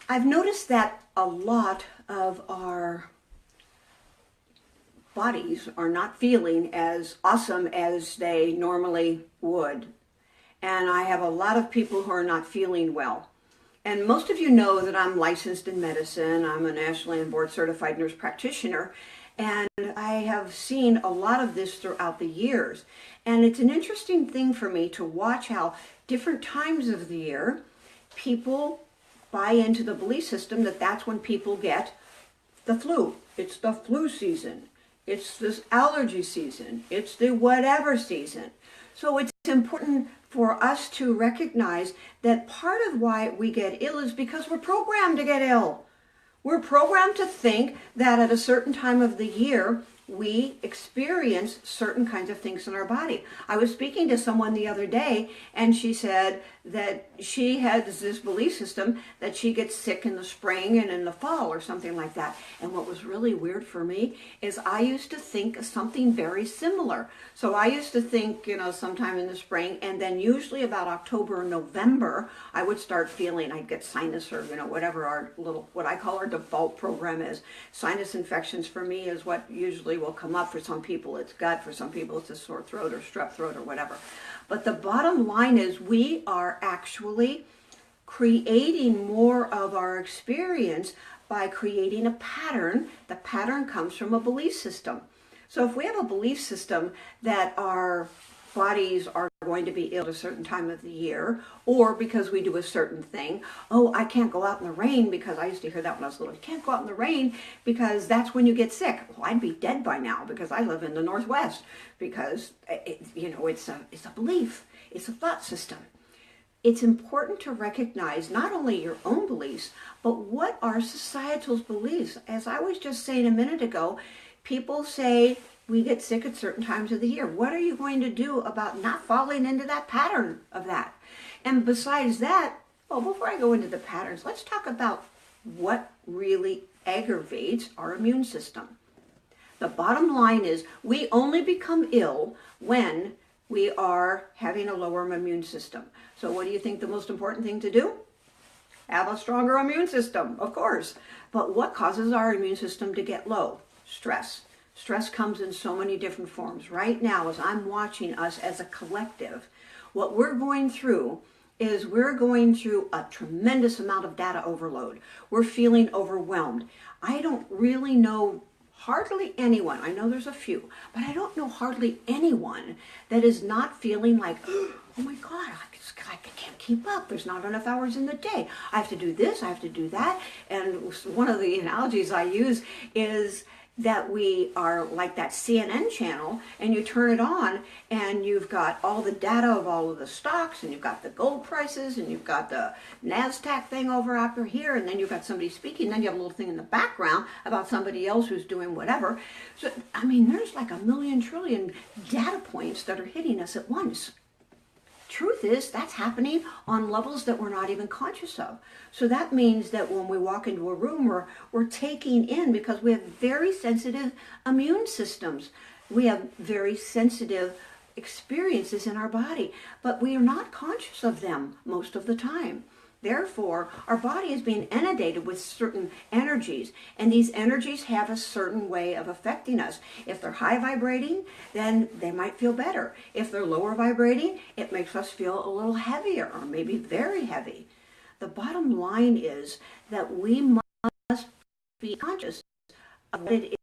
I've noticed that a lot of our bodies are not feeling as awesome as they normally would. And I have a lot of people who are not feeling well. And most of you know that I'm licensed in medicine. I'm a nationally and board certified nurse practitioner. And I have seen a lot of this throughout the years. And it's an interesting thing for me to watch how different times of the year people buy into the belief system that that's when people get the flu. It's the flu season. It's this allergy season. It's the whatever season. So it's important for us to recognize that part of why we get ill is because we're programmed to get ill. We're programmed to think that at a certain time of the year, we experience certain kinds of things in our body. I was speaking to someone the other day, and she said that she has this belief system that she gets sick in the spring and in the fall or something like that. And what was really weird for me is I used to think something very similar. So I used to think, sometime in the spring, and then usually about October or November, I would start feeling, I'd get sinus or, whatever our what I call our default program is. Sinus infections for me is what usually will come up. For some people it's gut, for some people it's a sore throat or strep throat or whatever. But the bottom line is we are actually creating more of our experience by creating a pattern. The pattern comes from a belief system. So if we have a belief system that our bodies are going to be ill at a certain time of the year, or because we do a certain thing, oh, I can't go out in the rain because I used to hear that when I was little. You can't go out in the rain because that's when you get sick. Well, I'd be dead by now because I live in the Northwest, because it's a belief. It's a thought system. It's important to recognize not only your own beliefs, but what are societal's beliefs. As I was just saying a minute ago, people say we get sick at certain times of the year. What are you going to do about not falling into that pattern of that? And besides that, well, before I go into the patterns, let's talk about what really aggravates our immune system. The bottom line is we only become ill when we are having a lower immune system. So what do you think the most important thing to do? Have a stronger immune system, of course. But what causes our immune system to get low? Stress. Stress comes in so many different forms. Right now, as I'm watching us as a collective, what we're going through is we're going through a tremendous amount of data overload. We're feeling overwhelmed. I don't really know hardly anyone, I know there's a few, but I don't know hardly anyone that is not feeling like, oh my God, I can't keep up. There's not enough hours in the day. I have to do this, I have to do that. And one of the analogies I use is that we are like that CNN channel, and you turn it on and you've got all the data of all of the stocks, and you've got the gold prices, and you've got the NASDAQ thing over here, and then you've got somebody speaking, then you have a little thing in the background about somebody else who's doing whatever. So, there's like a million trillion data points that are hitting us at once. Truth is, that's happening on levels that we're not even conscious of. So that means that when we walk into a room, we're taking in, because we have very sensitive immune systems. We have very sensitive experiences in our body, but we are not conscious of them most of the time. Therefore, our body is being inundated with certain energies, and these energies have a certain way of affecting us. If they're high vibrating, then they might feel better. If they're lower vibrating, it makes us feel a little heavier, or maybe very heavy. The bottom line is that we must be conscious of what it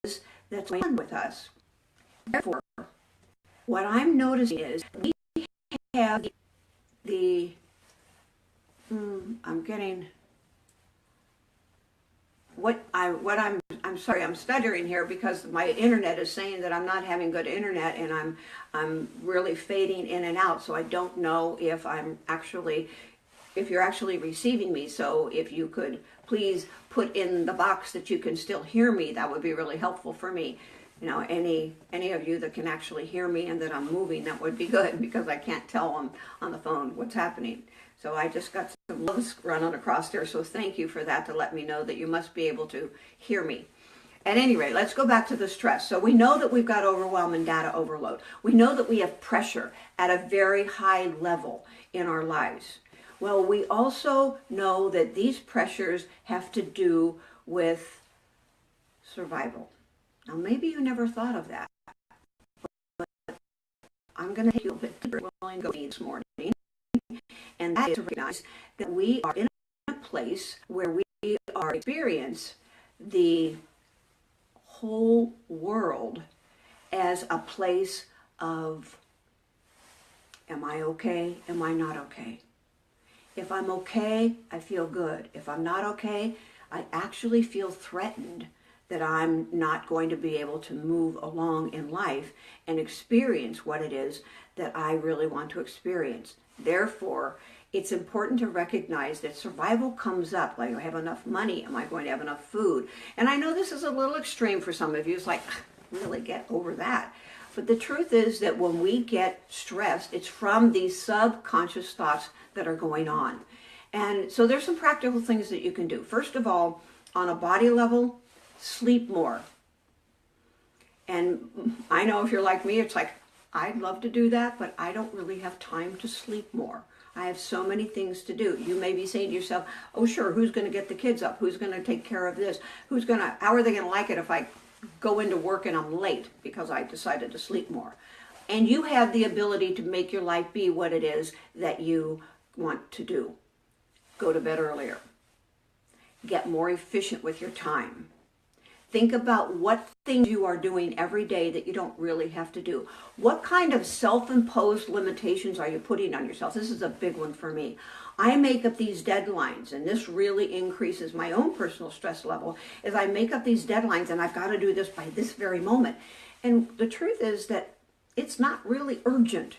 is that's going on with us. Therefore, what I'm noticing is we have I'm sorry, I'm stuttering here because my internet is saying that I'm not having good internet, and I'm really fading in and out, so I don't know if you're actually receiving me. So if you could please put in the box that you can still hear me, that would be really helpful for me. Any of you that can actually hear me and that I'm moving, that would be good, because I can't tell on the phone what's happening. So I just got some loves running across there, so thank you for that, to let me know that you must be able to hear me. At any rate, let's go back to the stress. So we know that we've got overwhelm and data overload. We know that we have pressure at a very high level in our lives. Well, we also know that these pressures have to do with survival. Now, maybe you never thought of that. I'm going to take you a bit deeper this morning, and that is to recognize that we are in a place where we are experience the whole world as a place of, am I okay? Am I not okay? If I'm okay, I feel good. If I'm not okay, I actually feel threatened that I'm not going to be able to move along in life and experience what it is that I really want to experience. Therefore, it's important to recognize that survival comes up, like, I have enough money, am I going to have enough food? And I know this is a little extreme for some of you. It's like, really get over that. But the truth is that when we get stressed, it's from these subconscious thoughts that are going on. And so there's some practical things that you can do. First of all, on a body level, sleep more. And I know if you're like me, it's like, I'd love to do that, but I don't really have time to sleep more. I have so many things to do. You may be saying to yourself, oh sure, who's going to get the kids up? Who's going to take care of this? How are they going to like it if I go into work and I'm late because I decided to sleep more? And you have the ability to make your life be what it is that you want to do. Go to bed earlier. Get more efficient with your time. Think about what things you are doing every day that you don't really have to do. What kind of self-imposed limitations are you putting on yourself? This is a big one for me. I make up these deadlines, and this really increases my own personal stress level, as I make up these deadlines and I've got to do this by this very moment. And the truth is that it's not really urgent.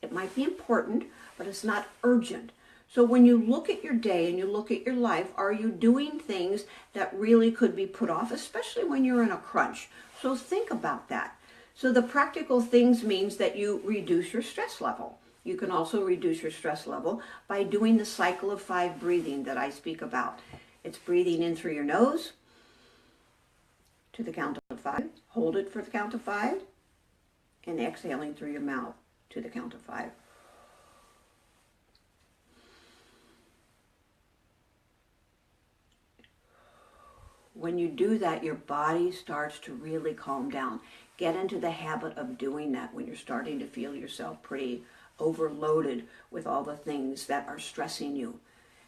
It might be important, but it's not urgent. So when you look at your day and you look at your life, are you doing things that really could be put off, especially when you're in a crunch? So think about that. So the practical things means that you reduce your stress level. You can also reduce your stress level by doing the cycle of 5 breathing that I speak about. It's breathing in through your nose to the count of 5, hold it for the count of 5, and exhaling through your mouth to the count of 5. When you do that, your body starts to really calm down. Get into the habit of doing that when you're starting to feel yourself pretty overloaded with all the things that are stressing you,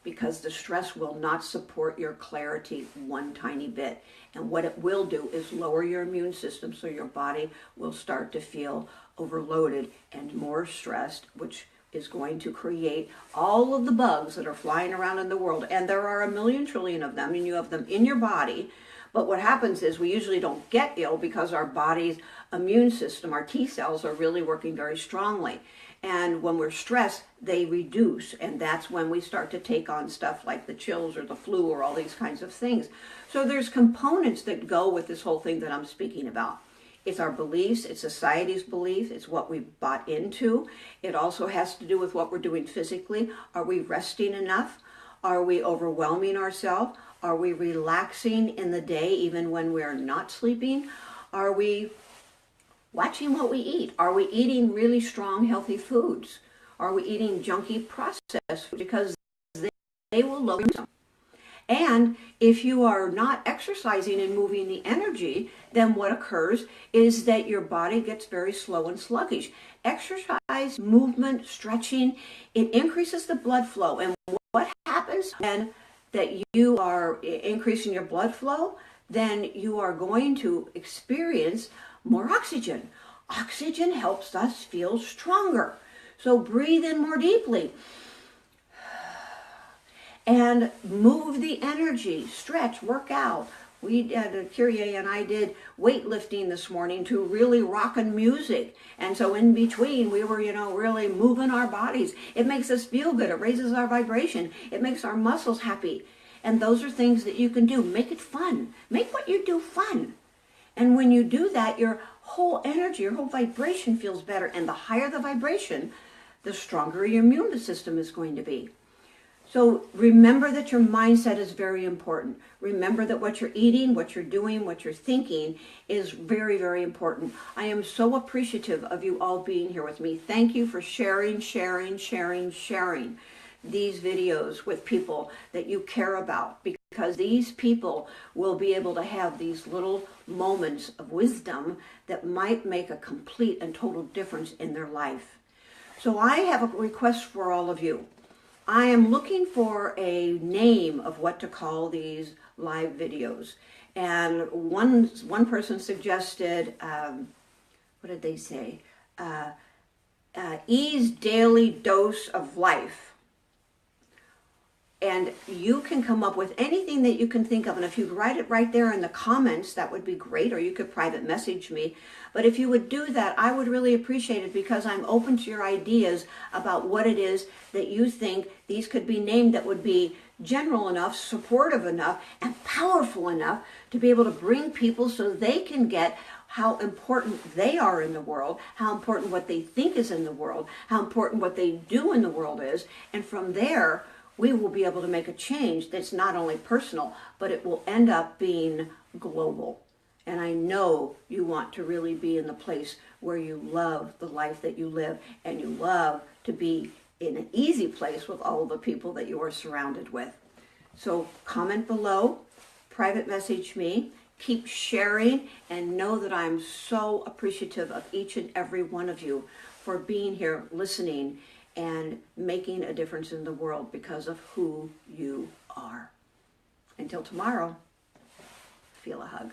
because the stress will not support your clarity one tiny bit. And what it will do is lower your immune system, so your body will start to feel overloaded and more stressed, which is going to create all of the bugs that are flying around in the world. And there are a million trillion of them, and you have them in your body. But what happens is we usually don't get ill because our body's immune system, our T cells, are really working very strongly. And when we're stressed, they reduce. And that's when we start to take on stuff like the chills or the flu or all these kinds of things. So there's components that go with this whole thing that I'm speaking about. It's our beliefs, it's society's belief, it's what we bought into. It also has to do with what we're doing physically. Are we resting enough? Are we overwhelming ourselves? Are we relaxing in the day even when we're not sleeping? Are we watching what we eat? Are we eating really strong, healthy foods? Are we eating junky processed food? Because they will lower you. And if you are not exercising and moving the energy, then what occurs is that your body gets very slow and sluggish. Exercise, movement, stretching, it increases the blood flow. And what happens when that you are increasing your blood flow? Then you are going to experience more oxygen. Oxygen helps us feel stronger. So breathe in more deeply. And move the energy, stretch, work out. Kyrie and I did weightlifting this morning to really rockin' music. And so in between, we were, really moving our bodies. It makes us feel good. It raises our vibration. It makes our muscles happy. And those are things that you can do. Make it fun. Make what you do fun. And when you do that, your whole energy, your whole vibration feels better. And the higher the vibration, the stronger your immune system is going to be. So remember that your mindset is very important. Remember that what you're eating, what you're doing, what you're thinking is very, very important. I am so appreciative of you all being here with me. Thank you for sharing, sharing, sharing, sharing. these videos with people that you care about, because these people will be able to have these little moments of wisdom that might make a complete and total difference in their life. So I have a request for all of you. I am looking for a name of what to call these live videos. And one person suggested, what did they say? E's Daily Dose of Life. And you can come up with anything that you can think of. And if you write it right there in the comments, that would be great. Or you could private message me. But if you would do that, I would really appreciate it, because I'm open to your ideas about what it is that you think these could be named that would be general enough, supportive enough, and powerful enough to be able to bring people so they can get how important they are in the world, how important what they think is in the world, how important what they do in the world is. And from there, we will be able to make a change that's not only personal, but it will end up being global. And I know you want to really be in the place where you love the life that you live, and you love to be in an easy place with all of the people that you are surrounded with. So comment below, private message me, keep sharing, and know that I'm so appreciative of each and every one of you for being here, listening, and making a difference in the world because of who you are. Until tomorrow, feel a hug.